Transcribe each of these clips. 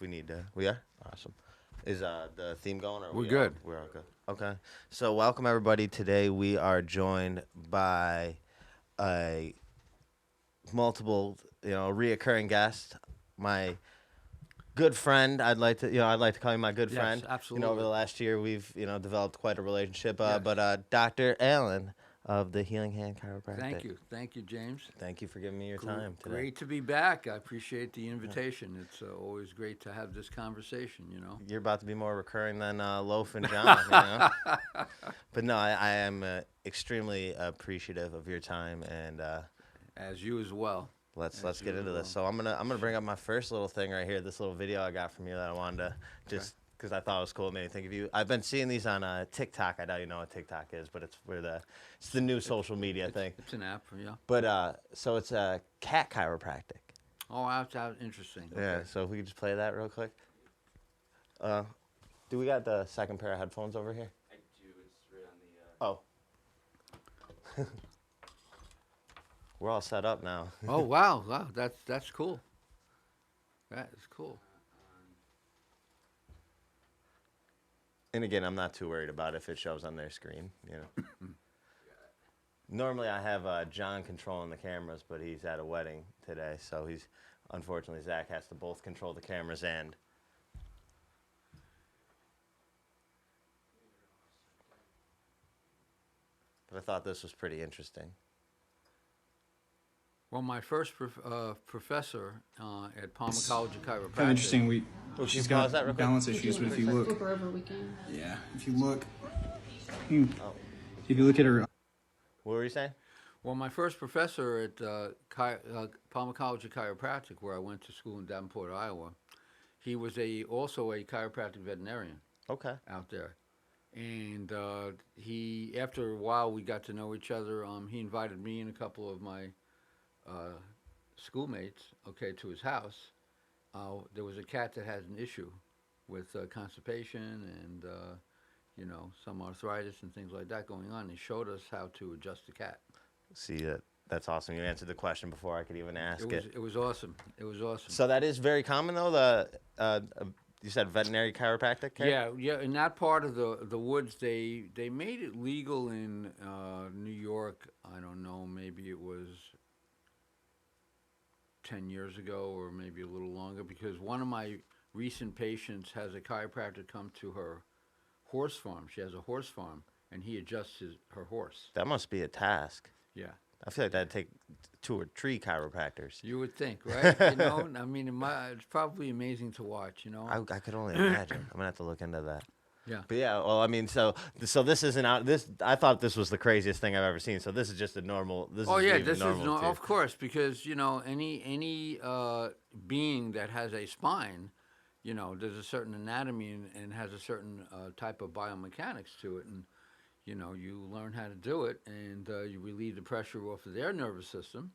we need to. We are awesome. Is the theme going? Or We're good. We're all good. Okay. So welcome everybody. Today we are joined by a multiple, reoccurring guest. My good friend. I'd like to call you my good Yes, friend. absolutely. Over the last year, we've developed quite a relationship. Yes. But Dr. Allen of the Healing Hand Chiropractic. Thank you, James. Thank you for giving me your time today. Great to be back. I appreciate the invitation. It's always great to have this conversation. You're about to be more recurring than Loaf and John. But no, I am extremely appreciative of your time, and As you as well. let's get into this. So I'm gonna bring up my first little thing right here. This little video I got from you that I wanted to just because I thought it was cool. It made me think of you. I've been seeing these on TikTok. I know you know what TikTok is, but it's the new social media thing. It's an app, yeah. But so it's a cat chiropractic. Oh, that's interesting. Okay. Yeah. So if we could just play that real quick. Do we got the second pair of headphones over here? I do. It's right on the. Oh. We're all set up now. Oh wow, that's cool. That is cool. And again, I'm not too worried about if it shows on their screen. Normally, I have John controlling the cameras, but he's at a wedding today, so unfortunately Zach has to both control the cameras and. But I thought this was pretty interesting. Well, my first professor at Palmer College of Chiropractic. Kind of interesting. She's She's got got that balance issues, but if you look, wherever we can. yeah, if you look at her. What were you saying? Well, my first professor at Palmer College of Chiropractic, where I went to school in Davenport, Iowa, he was also a chiropractic veterinarian Okay. out there. And after a while, we got to know each other. He invited me and a couple of my schoolmates, to his house. There was a cat that had an issue with constipation and, some arthritis and things like that going on. He showed us how to adjust the cat. See, that's awesome. You answered the question before I could even ask it. It was awesome. It was awesome. So that is very common, though, you said veterinary chiropractic care? Yeah. In that part of the woods, they made it legal in New York. I don't know, maybe it was 10 years ago or maybe a little longer, because one of my recent patients has a chiropractor come to her horse farm. She has a horse farm, and he adjusts her horse. That must be a task. Yeah. I feel like that'd take 2 or 3 chiropractors. You would think, right? I mean, it's probably amazing to watch, I could only imagine. I'm gonna have to look into that. Yeah. But yeah, well, I mean, so this isn't out. This I thought this was the craziest thing I've ever seen. So this is just a normal. This Oh is yeah, even this is normal too. of course, because any being that has a spine, there's a certain anatomy and has a certain type of biomechanics to it, and you learn how to do it, and you relieve the pressure off of their nervous system,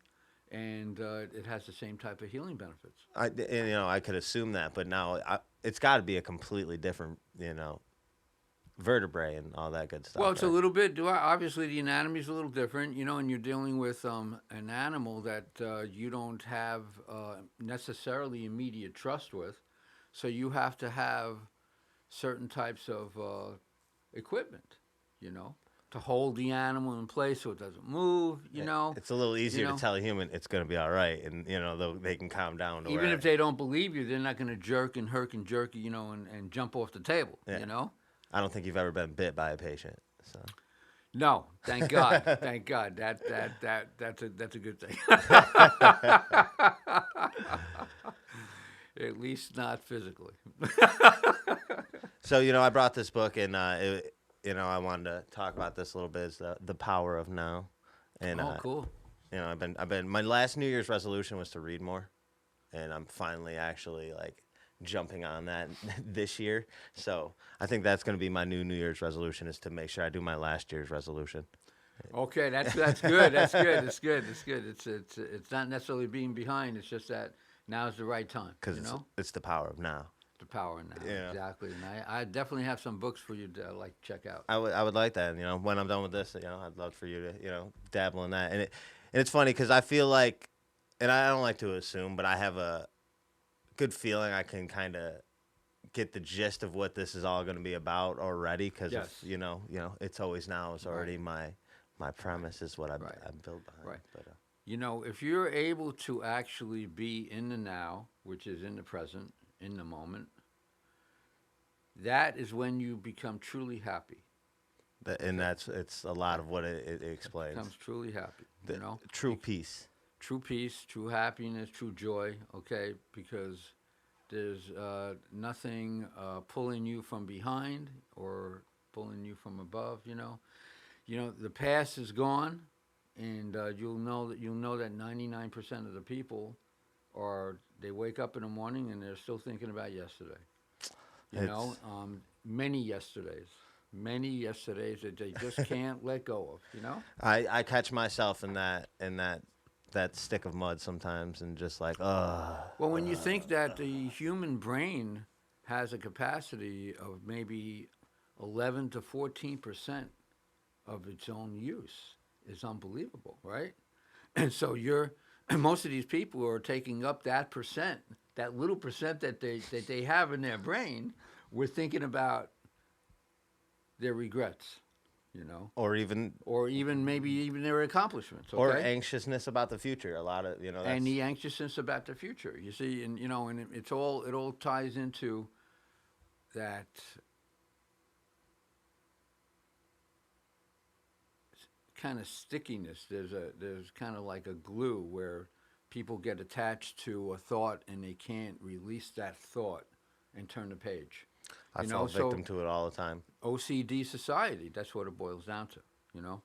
and it has the same type of healing benefits. I could assume that, but now it's got to be a completely different, vertebrae and all that good stuff. Well, it's right? a little bit. Obviously, the anatomy is a little different, and you're dealing with an animal that you don't have necessarily immediate trust with, so you have to have certain types of equipment, to hold the animal in place so it doesn't move. It's a little easier to tell a human it's going to be all right, and they can calm down. To Even where, if they don't believe you, they're not going to jerk and herk and jerk you, and jump off the table. Yeah. I don't think you've ever been bit by a patient. So. No, thank God. Thank God. That's a good thing. At least not physically. So I brought this book, and I wanted to talk about this a little bit. Is the power of now, and cool. I've been my last New Year's resolution was to read more, and I'm finally actually jumping on that this year. So I think that's going to be my New Year's resolution, is to make sure I do my last year's resolution. Okay, that's good. That's good. It's good. It's good. It's not necessarily being behind. It's just that now's the right time. Because it's the power of now. The power now. Yeah. Exactly. And I definitely have some books for you to check out. I would like that. When I'm done with this, I'd love for you to dabble in that. And it's funny because I feel like, and I don't like to assume, but I have a good feeling I can kind of get the gist of what this is all going to be about already. Because Yes. if it's always now is already Right. my premise is what Right. I'm built behind. Right. But If you're able to actually be in the now, which is in the present, in the moment, that is when you become truly happy. and Okay? it's a lot Right. of what it explains. Becomes truly happy. The true peace. True peace, true happiness, true joy. Okay, because there's nothing pulling you from behind or pulling you from above. The past is gone, and you'll know that 99% of the people they wake up in the morning and they're still thinking about yesterday. It's Many yesterdays that they just can't let go of. I catch myself in that stick of mud sometimes and just like Well, when you think that the human brain has a capacity of maybe 11 to 14% of its own use, is unbelievable, right? And so most of these people are taking up that percent, that little percent that they have in their brain. We're thinking about their regrets, you know, or even or even maybe even their accomplishments. or Okay, anxiousness about the future. A lot of and that's the anxiousness about the future. You see, and it all ties into that kind of stickiness. There's kind of like a glue where people get attached to a thought and they can't release that thought and turn the page. I You know, fall so victim to it all the time. OCD society. That's what it boils down to. You know,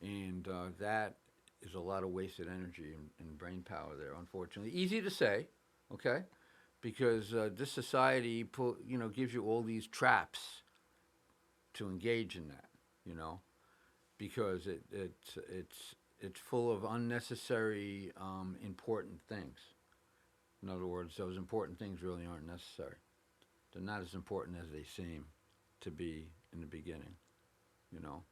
and that is a lot of wasted energy and brain power there. Unfortunately, easy to say, okay, because this society gives you all these traps to engage in that. You know, because it's full of unnecessary important things. In other words, those important things really aren't necessary. They're not as important as they seem to be in the beginning. You know,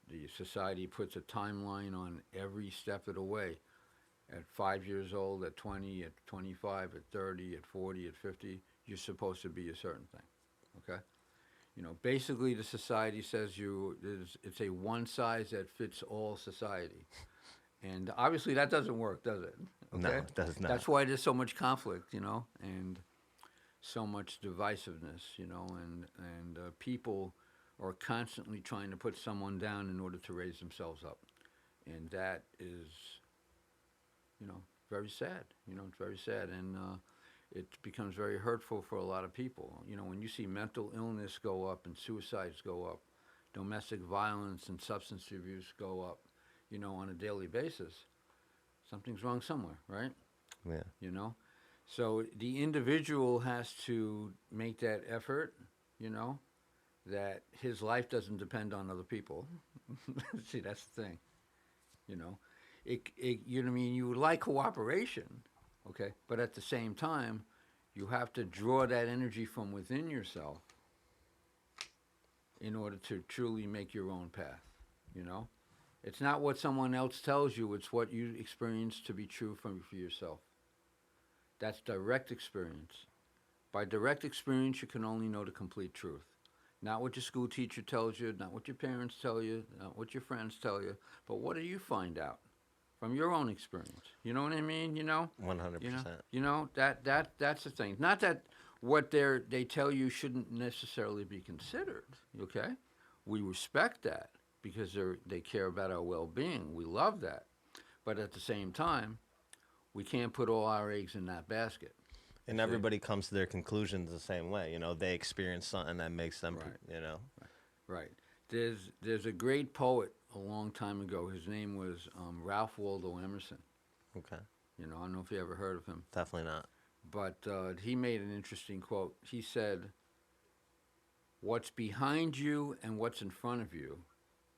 the society puts a timeline on every step of the way. At 5 years old, at 20, at 25, at 30, at 40, at 50, you're supposed to be a certain thing. Okay. Basically, the society says it's a one size that fits all society, and obviously that doesn't work, does it? No, Okay, it does not. that's why there's so much conflict, and so much divisiveness, and people are constantly trying to put someone down in order to raise themselves up, and that is, very sad. It's very sad, and it becomes very hurtful for a lot of people. When you see mental illness go up and suicides go up, domestic violence and substance abuse go up, on a daily basis, something's wrong somewhere, right? Yeah. You know? So the individual has to make that effort, that his life doesn't depend on other people. See, that's the thing, you know? You know what I mean? You would like cooperation, okay? But at the same time, you have to draw that energy from within yourself in order to truly make your own path, you know? It's not what someone else tells you, it's what you experience to be true for yourself. That's direct experience. By direct experience, you can only know the complete truth. Not what your school teacher tells you, not what your parents tell you, not what your friends tell you, but what do you find out from your own experience? You know what I mean? 100%. That's the thing. Not that what they tell you shouldn't necessarily be considered. Okay, we respect that because they care about our well-being. We love that, but at the same time, we can't put all our eggs in that basket. And everybody comes to their conclusions the same way. They experience something that makes them, Right. Right. There's a great poet a long time ago. His name was Ralph Waldo Emerson. Okay. I don't know if you ever heard of him, Definitely not. but he made an interesting quote. He said, "What's behind you and what's in front of you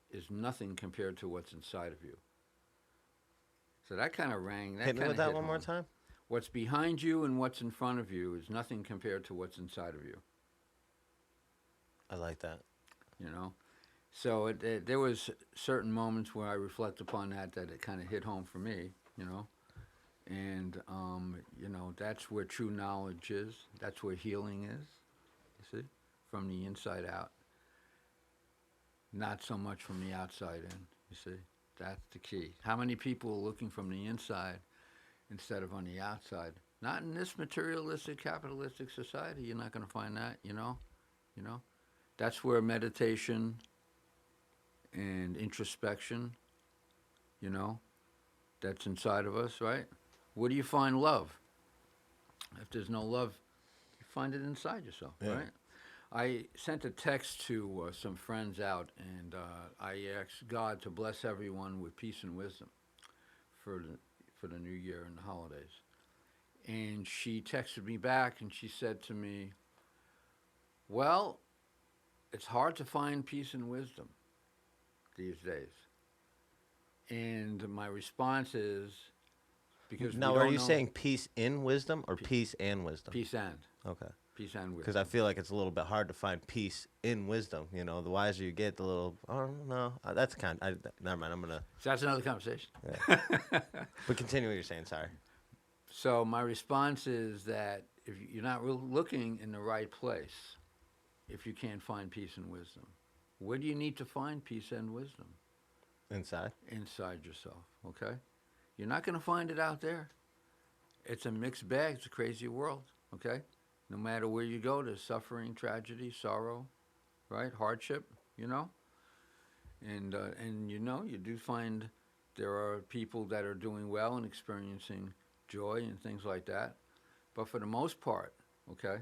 is nothing compared to what's inside of you." So that kind of rang. Hit me with that one more time. What's behind you and what's in front of you is nothing compared to what's inside of you. I like that. So there was certain moments where I reflect upon that it kind of hit home for me, And that's where true knowledge is. That's where healing is. You see, from the inside out, not so much from the outside in. You see, that's the key. How many people are looking from the inside instead of on the outside? Not in this materialistic, capitalistic society. You're not going to find that. You know. That's where meditation and introspection. That's inside of us, right? Where do you find love? If there's no love, you find it inside yourself, Yeah. right? I sent a text to some friends out, and I asked God to bless everyone with peace and wisdom for the new year and the holidays. And she texted me back, and she said to me, "Well, it's hard to find peace and wisdom these days." And my response is, because Now, we are don't you know, saying peace in wisdom or peace and wisdom? peace and Okay. peace and wisdom. Because I feel like it's a little bit hard to find peace in wisdom. You know, the wiser you get, the little. Oh no, that's kind. Never mind. I'm gonna. So that's another conversation. But continue what you're saying. Sorry. So my response is that if you're not looking in the right place, if you can't find peace and wisdom, where do you need to find peace and wisdom? Inside. Inside yourself, okay? You're not going to find it out there. It's a mixed bag. It's a crazy world, okay? No matter where you go, there's suffering, tragedy, sorrow, right? Hardship, And you do find there are people that are doing well and experiencing joy and things like that. But for the most part, okay,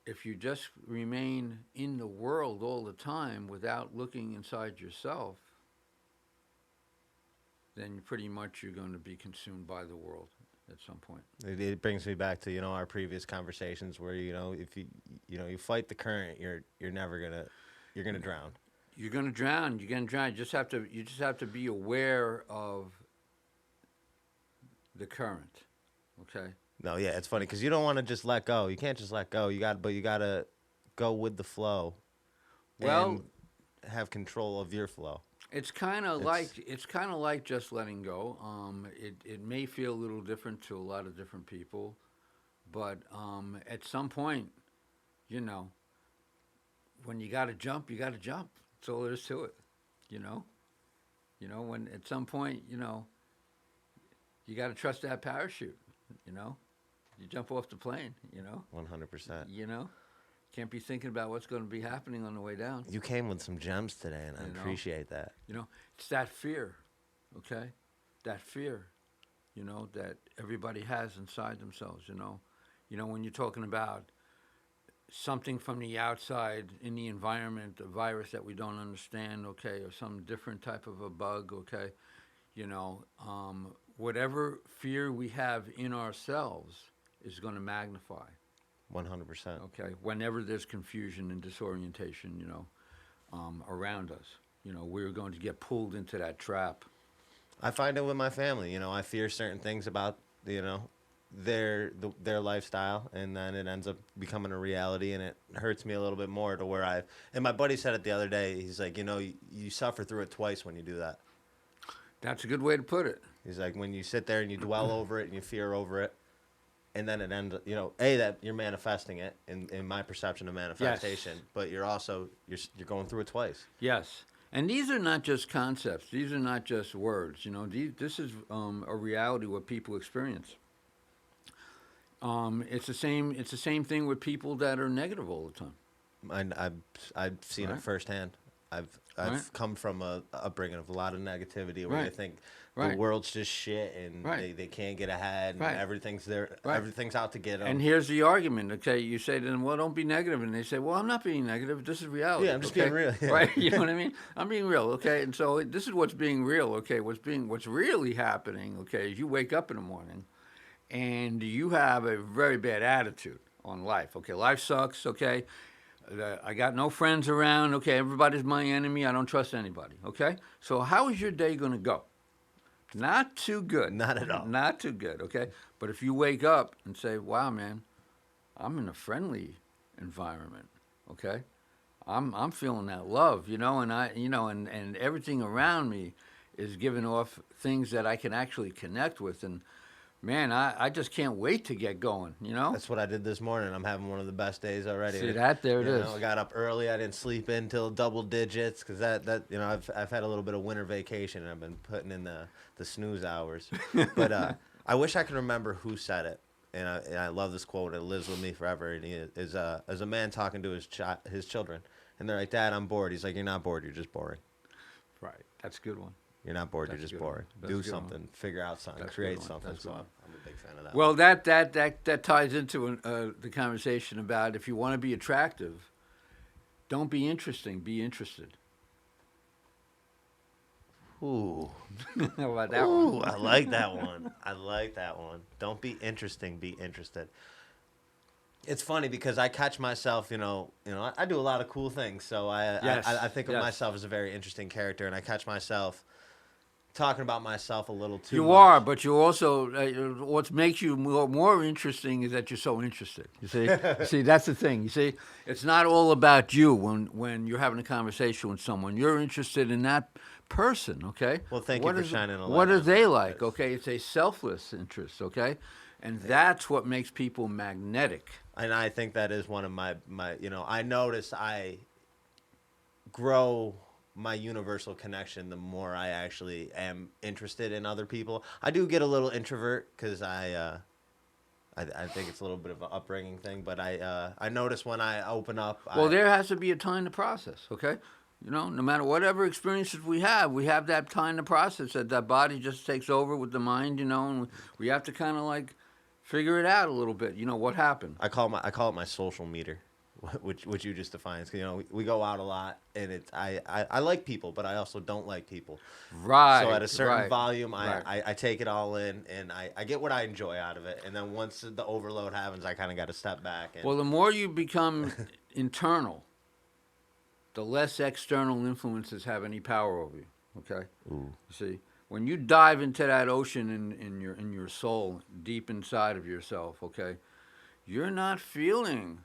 if you just remain in the world all the time without looking inside yourself, then pretty much you're going to be consumed by the world at some point. It brings me back to our previous conversations where if you fight the current, you're never gonna drown. You're going to drown. You're going to drown. You just have to be aware of the current. Okay. No, yeah, it's funny because you don't want to just let go. You can't just let go. You gotta go with the flow. Well, and have control of your flow. it's kind of like just letting go. It may feel a little different to a lot of different people, but at some point, when you got to jump, you got to jump. That's all there is to it. When at some point, you got to trust that parachute. You jump off the plane. 100%. Can't be thinking about what's going to be happening on the way down. You came with some gems today, and I appreciate that. It's that fear, okay? That fear, that everybody has inside themselves, when you're talking about something from the outside in the environment, a virus that we don't understand, okay, or some different type of a bug, okay, whatever fear we have in ourselves is going to magnify. 100%. Okay, whenever there's confusion and disorientation, around us, we're going to get pulled into that trap. I find it with my family. I fear certain things about their lifestyle, and then it ends up becoming a reality, and it hurts me a little bit more to where and my buddy said it the other day. He's like, you suffer through it twice when you do that. That's a good way to put it. He's like, when you sit there and you dwell over it and you fear over it, and then it ends, that you're manifesting it in my perception of manifestation, Yes. but you're also you're going through it twice. Yes, and these are not just concepts. These are not just words. This is a reality what people experience. It's the same. It's the same thing with people that are negative all the time. I've seen it firsthand. I've Right. come from a upbringing of a lot of negativity where you Right. think Right. the world's just shit and Right. they can't get ahead and Right. everything's there. Right. Everything's out to get them. And here's the argument. Okay, you say to them, "Well, don't be negative," and they say, "Well, I'm not being negative. This is reality." Yeah, I'm just okay? being real. Yeah. Right? You know what I mean? I'm being real. Okay, and so this is what's being real. Okay, what's really happening. Okay, is you wake up in the morning, and you have a very bad attitude on life. Okay, life sucks. Okay. I got no friends around. Okay, everybody's my enemy. I don't trust anybody. Okay, so how is your day going to go? Not too good. Not at all. Not too good. Okay, but if you wake up and say, "Wow, man, I'm in a friendly environment." Okay, I'm feeling that love, and and everything around me is giving off things that I can actually connect with. And man, I just can't wait to get going, you know? That's what I did this morning. I'm having one of the best days already. See that? There it You is. know, I got up early. I didn't sleep in till double digits because that you know I've had a little bit of winter vacation and I've been putting in the snooze hours. But I wish I could remember who said it. And I love this quote. It lives with me forever. And he is as a man talking to his children, and they're like, "Dad, I'm bored." He's like, "You're not bored. You're just boring. Right. That's a good one. You're not bored. That's you're a just good one. boring. That's a Do good one. something. Figure out something. That's a good create one. something." That's a So good one. I'm a big fan of that. Well, one. that ties into the conversation about if you want to be attractive, don't be interesting, be interested. Ooh. How about that Ooh, one? I like that one. I like that one. Don't be interesting, be interested. It's funny because I catch myself, I do a lot of cool things. So Yes, I think of yes. myself as a very interesting character, and I catch myself talking about myself a little too You much. are, but you also what makes you more interesting is that you're so interested. You see, that's the thing. You see, it's not all about you when you're having a conversation with someone. You're interested in that person. Okay. Well, thank you for shining a light What are on they that, like? because- Okay, it's a selfless interest. Okay, and that's what makes people magnetic. And I think that is one of my I notice I grow my universal connection the more I actually am interested in other people. I do get a little introvert because I think it's a little bit of an upbringing thing, but I notice when I open up. Well, there has to be a time to process, okay? No matter whatever experiences we have that time to process that body just takes over with the mind, and we have to kind of like figure it out a little bit. What happened? I call it my social meter, which you just defined. 'Cause, we go out a lot, and I like people, but I also don't like people. Right. So at a certain right, volume, right. I take it all in, and I get what I enjoy out of it. And then once the overload happens, I kind of got to step back. And Well, the more you become internal, the less external influences have any power over you. Okay. Ooh. You see, when you dive into that ocean in your soul, deep inside of yourself, okay, you're not feeling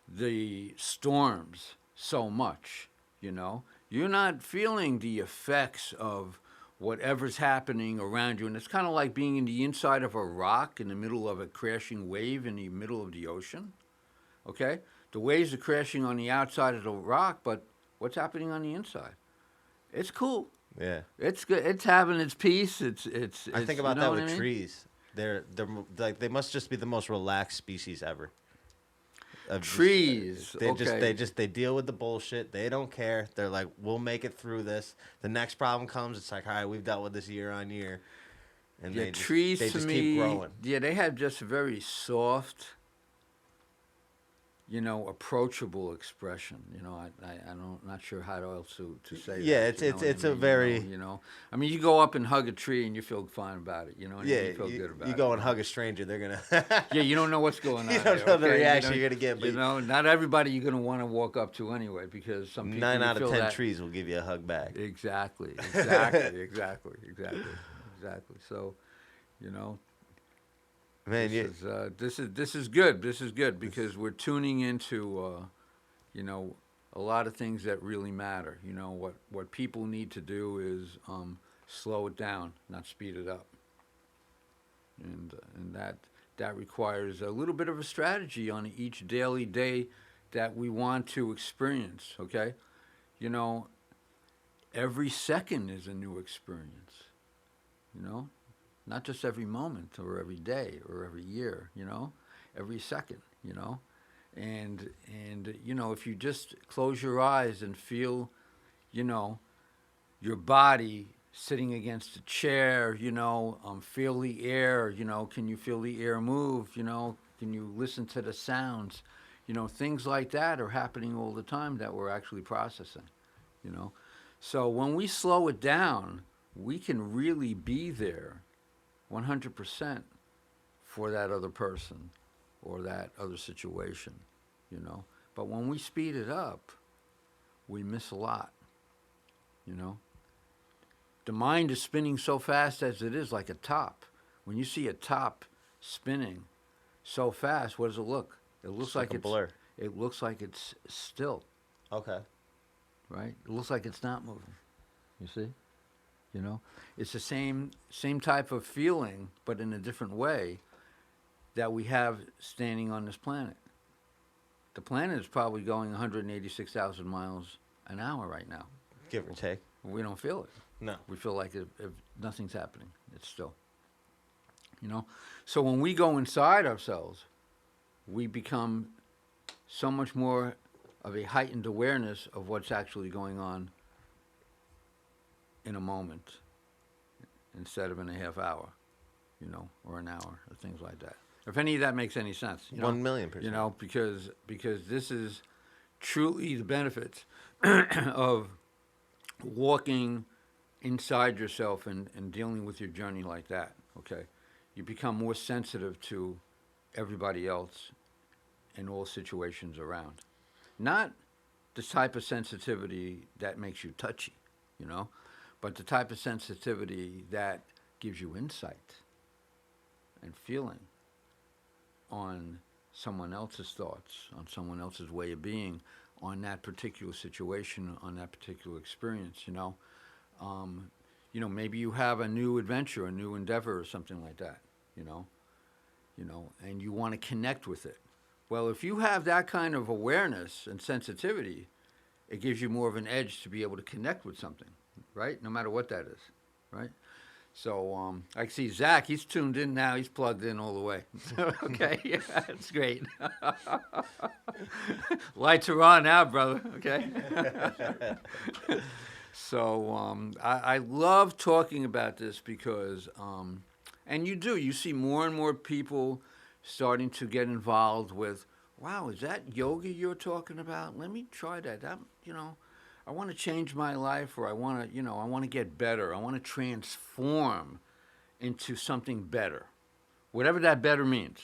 the storms so much. You're not feeling the effects of whatever's happening around you, and it's kind of like being in the inside of a rock in the middle of a crashing wave in the middle of the ocean. Okay, the waves are crashing on the outside of the rock, but what's happening on the inside? It's cool. yeah. It's good. It's having its peace. I think about you know that what with I mean? trees. They're like they must just be the most relaxed species ever. Of just- Trees. They okay. they deal with the bullshit. They don't care. They're like, we'll make it through this. The next problem comes, it's like, all right, we've dealt with this year on year, and Yeah, they just, trees they to just me. keep growing. Yeah, they have just a very soft, approachable expression. I'm not sure how else to say Yeah, that. it's a I mean? very I mean, you go up and hug a tree and you feel fine about it. yeah. You feel good about it. You go and hug a stranger, they're gonna Yeah, you don't know what's going on. you don't there, know the okay? reaction you're gonna get. But Not everybody you're gonna want to walk up to anyway, because some people 9 you out of feel 10 that- trees will give you a hug back. Exactly. So, Man, this is good. This is good because we're tuning into, a lot of things that really matter. What people need to do is slow it down, not speed it up, and that requires a little bit of a strategy on each daily day that we want to experience. Okay, every second is a new experience. Not just every moment or every day or every year, every second, and if you just close your eyes and feel, your body sitting against a chair, feel the air, can you feel the air move, can you listen to the sounds, things like that are happening all the time that we're actually processing, So when we slow it down, we can really be there 100% for that other person or that other situation, But when we speed it up, we miss a lot, The mind is spinning so fast as it is, like a top. When you see a top spinning so fast, what does it look? It looks like a it's blur. It looks like it's still, Okay. right? It looks like it's not moving. You see? You know, it's the same type of feeling, but in a different way that we have standing on this planet. The planet is probably going 186,000 miles an hour right now. Give or take. We don't feel it. No. We feel like if nothing's happening, it's still. You know, so when we go inside ourselves, we become so much more of a heightened awareness of what's actually going on in a moment instead of in a half hour, you know, or an hour or things like that. If any of that makes any sense, you know, 1,000,000%. you know, because this is truly the benefits of walking inside yourself and dealing with your journey like that. Okay, you become more sensitive to everybody else in all situations around. Not the type of sensitivity that makes you touchy, you know, but the type of sensitivity that gives you insight and feeling on someone else's thoughts, on someone else's way of being, on that particular situation, on that particular experience, you know. You know, maybe you have a new adventure, a new endeavor or something like that, you know, and you want to connect with it. Well, if you have that kind of awareness and sensitivity, it gives you more of an edge to be able to connect with something, right? No matter what that is, right? So I see Zach, he's tuned in now. He's plugged in all the way. Okay, yeah, that's great. Lights are on now, brother, okay? So I love talking about this because, and you see more and more people starting to get involved with, wow, is that yoga you're talking about? Let me try that. You know, I want to change my life, or I want to, I want to get better. I want to transform into something better, whatever that better means.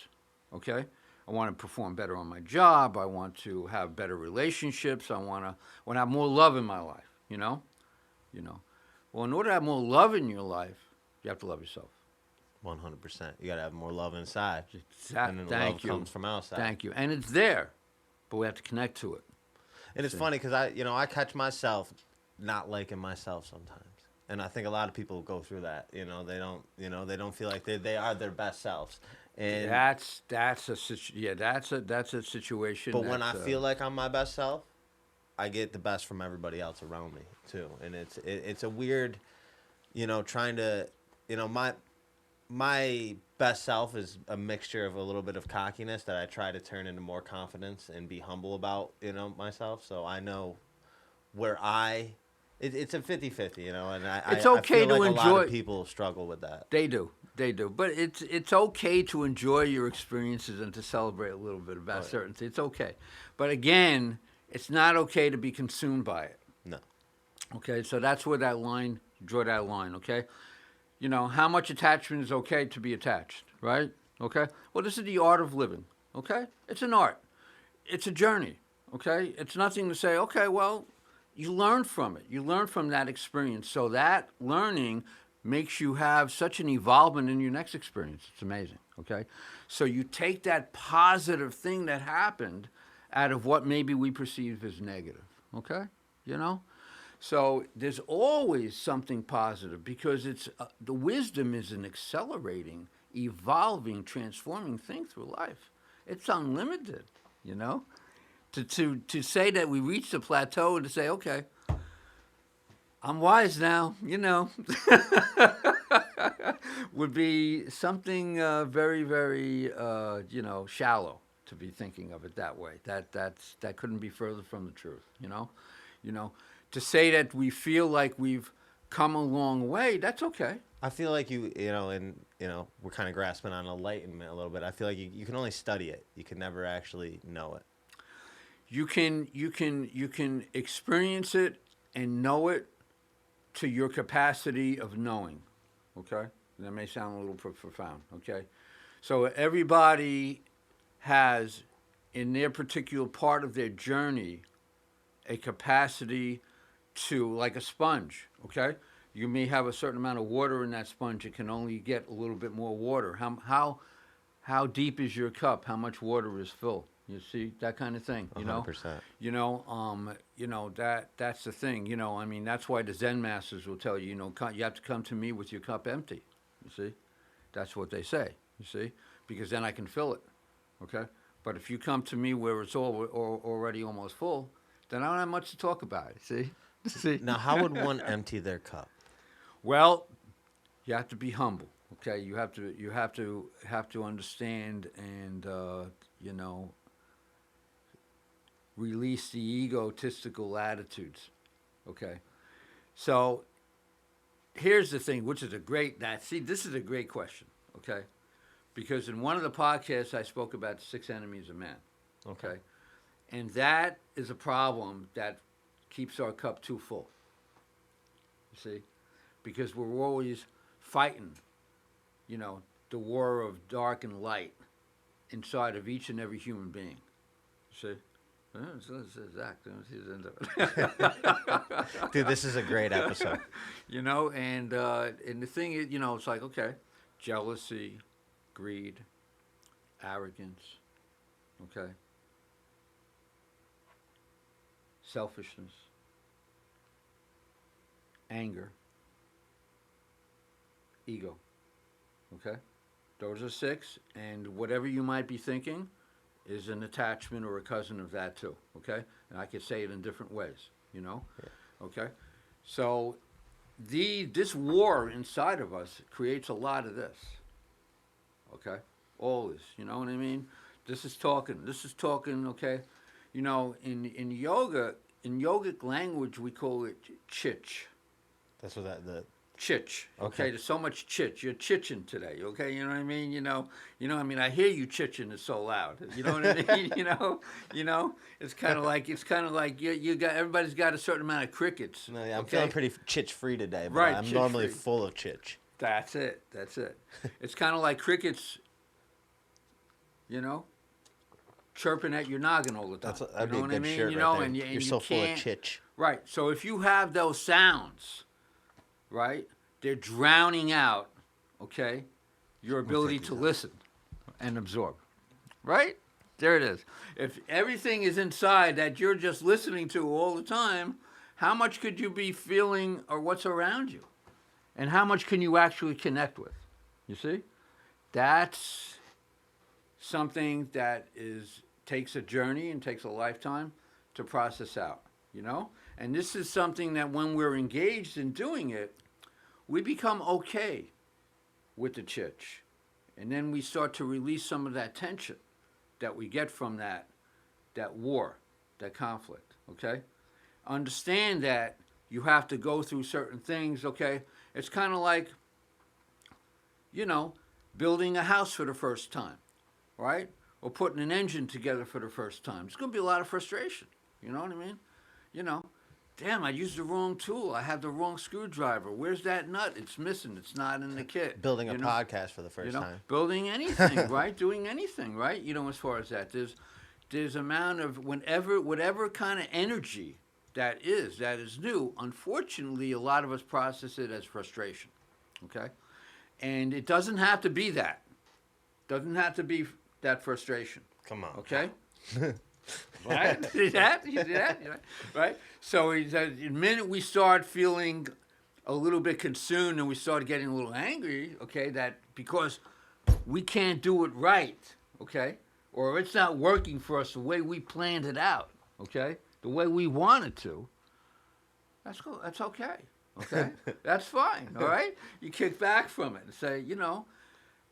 Okay, I want to perform better on my job. I want to have better relationships. I want to have more love in my life. You know. Well, in order to have more love in your life, you have to love yourself. 100%. You got to have more love inside. And then Thank love you. comes from outside. Thank you. And it's there, but we have to connect to it. And it's funny because I catch myself not liking myself sometimes. And I think a lot of people go through that. They don't feel like they are their best selves. And That's a situation. but when I feel like I'm my best self, I get the best from everybody else around me too. And it's a weird, trying to, my best self is a mixture of a little bit of cockiness that I try to turn into more confidence and be humble about, myself. So I know where it's a 50-50, and It's I okay feel to like a lot enjoy. of people struggle with that. They do, but it's okay to enjoy your experiences and to celebrate a little bit about certain things. It's okay, but again, it's not okay to be consumed by it. No. Okay, so that's where draw that line. Okay, how much attachment is okay to be attached, right? Okay, well, this is the art of living. Okay, it's an art, it's a journey. Okay, it's nothing to say, okay, well, you learn from it, you learn from that experience, so that learning makes you have such an evolvement in your next experience. It's amazing. Okay, so you take that positive thing that happened out of what maybe we perceive as negative. Okay, so there's always something positive because it's the wisdom is an accelerating, evolving, transforming thing through life. It's unlimited. To say that we reached a plateau and to say, okay, I'm wise now, would be something very, very, shallow to be thinking of it that way. That couldn't be further from the truth. To say that we feel like we've come a long way, that's okay. I feel like we're kind of grasping on enlightenment a little bit. I feel like you can only study it. You can never actually know it. You can experience it and know it to your capacity of knowing. Okay? That may sound a little profound. Okay? So everybody has, in their particular part of their journey, a capacity to, like a sponge. Okay? You may have a certain amount of water in that sponge. It can only get a little bit more water. How deep is your cup? How much water is full? You see that kind of thing. You know. 100%. That's the thing. I mean, that's why the Zen masters will tell you, you have to come to me with your cup empty. You see, that's what they say. You see, because then I can fill it. Okay, but if you come to me where it's already almost full, then I don't have much to talk about. See, see. Now, how would one empty their cup? Well, you have to be humble. Okay, you have to understand and release the egotistical attitudes. Okay, so here's the thing, which is this is a great question. Okay, because in one of the podcasts I spoke about the 6 enemies of man. Okay, and that is a problem that keeps our cup too full. You see, because we're always fighting, the war of dark and light inside of each and every human being. See. Zach, Dude, this is a great episode. And the thing is, it's like, okay, jealousy, greed, arrogance, okay, selfishness, anger, ego, okay? Those are 6, and whatever you might be thinking is an attachment or a cousin of that too, okay? And I could say it in different ways, Yeah. okay? So this war inside of us creates a lot of this, okay? All this, you know what I mean? This is talking, okay? In yoga, in yogic language, we call it chich. That's what the Chich. Okay. Okay. There's so much chich. You're chitching today. Okay. You know what I mean? I mean, I hear you chitching. It's so loud. You know what I mean? It's kind of like you got everybody's got a certain amount of crickets. No, yeah, I'm okay? feeling pretty chitch free today, but Right, I'm chitch normally free. full of chitch. That's it. It's kind of like crickets. Chirping at your noggin all the time. That'd be a what good I mean? shirt right there. And You're you so full of can't- chitch. Right. So if you have those sounds, right, they're drowning out, okay, your ability to listen and absorb. Right? There it is. If everything is inside that you're just listening to all the time, how much could you be feeling or what's around you? And how much can you actually connect with? You see? That's something that takes a journey and takes a lifetime to process out, And this is something that when we're engaged in doing it, we become okay with the chitch. And then we start to release some of that tension that we get from that war, that conflict, okay? Understand that you have to go through certain things, okay? It's kind of like, building a house for the first time, right? Or putting an engine together for the first time. It's going to be a lot of frustration. You know what I mean? Damn, I used the wrong tool. I have the wrong screwdriver. Where's that nut? It's missing. It's not in the kit. Building a podcast for the first time. Building anything, right? Doing anything, right? As far as that, there's amount of whatever kind of energy that is new. Unfortunately, a lot of us process it as frustration, okay? And it doesn't have to be that. Doesn't have to be that frustration. Come on. Okay? Right? You see that? Right? So the minute we start feeling a little bit consumed and we start getting a little angry, okay, that because we can't do it right, okay, or it's not working for us the way we planned it out, okay, the way we wanted to, that's cool. That's okay. Okay? That's fine, all right? You kick back from it and say,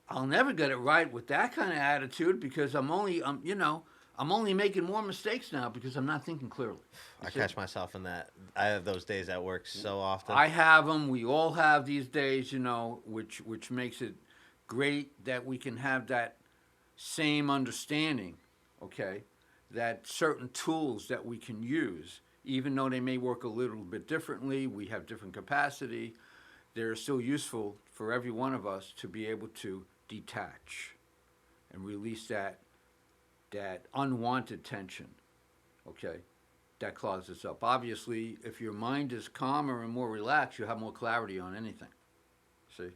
I'll never get it right with that kind of attitude because I'm only making more mistakes now because I'm not thinking clearly. I catch myself in that. I have those days at work so often. I have them. We all have these days, which makes it great that we can have that same understanding, okay, that certain tools that we can use, even though they may work a little bit differently, we have different capacity, they're still useful for every one of us to be able to detach and release that unwanted tension, okay, that clogs us up. Obviously, if your mind is calmer and more relaxed, you have more clarity on anything. See?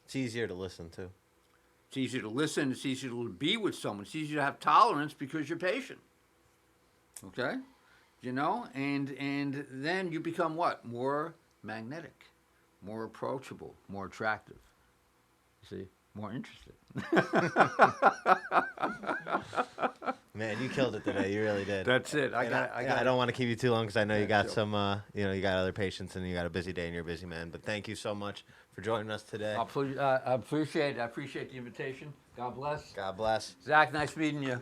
It's easier to listen to. It's easier to listen. It's easier to be with someone. It's easier to have tolerance because you're patient. Okay, you know, and then you become what? More magnetic, more approachable, more attractive. You see, more interested. Man, you killed it today. You really did. That's it. I don't want to keep you too long because I know you got sure. some, you got other patients and you got a busy day and you're a busy man. But thank you so much for joining us today. I appreciate the invitation. God bless. God bless. Zach, nice meeting you.